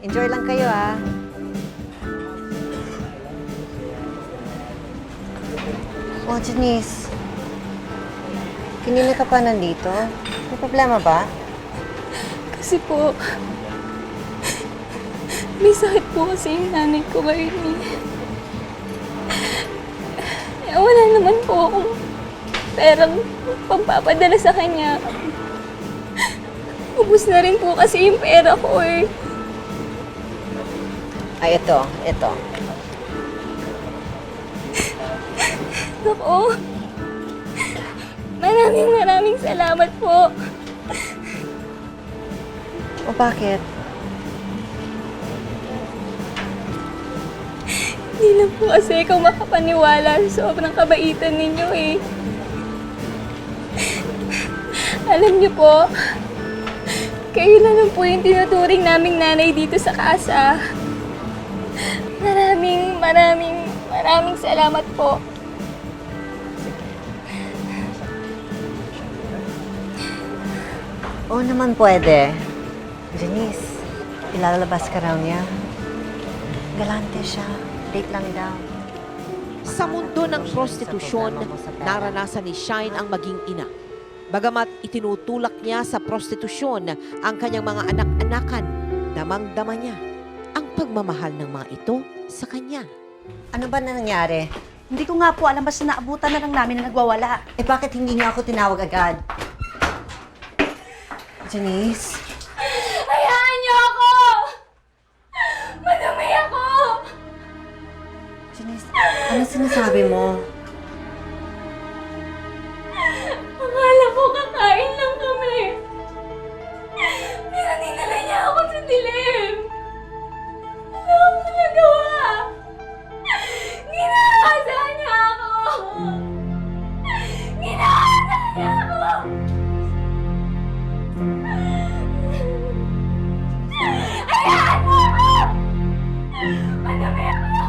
Enjoy lang kayo, ha? Oh, Janice. Kanina ka pa nandito? May problema ba? Kasi po, may sakit po kasi yung nanay ko ngayon eh. Wala naman po akong perang pagpapadala sa kanya. Ubus na rin po kasi yung pera ko eh. Ay, ito. Naku, maraming salamat po. O bakit? Hindi lang po kasi ikaw makapaniwala sa sobrang kabaitan ninyo eh. Alam niyo po, kayo na lang po yung tinuturing naming nanay dito sa casa. Maraming salamat po. Oo naman pwede. Janice, ilalabas ka raw niya. Galante siya. Date lang daw. Sa mundo ng prostitusyon, naranasan ni Shine ang maging ina. Bagamat itinutulak niya sa prostitusyon ang kanyang mga anak-anakan, damang-dama niya ang pagmamahal ng mga ito sa kanya. Ano ba na nangyari? Hindi ko nga po alam, basta naabutan na lang namin na nagwawala. Eh bakit hindi niyo ako tinawag agad? Janice? Hayaan niyo ako! Madumi ako! Janice, ano sinasabi mo? Akala ko kakain lang kami. Pero dinala niya ako sa dilim. Wala akong nagawa. Ginahasa niya ako. Ginahasa niya ako. Hayaan mo ako! Madami ako!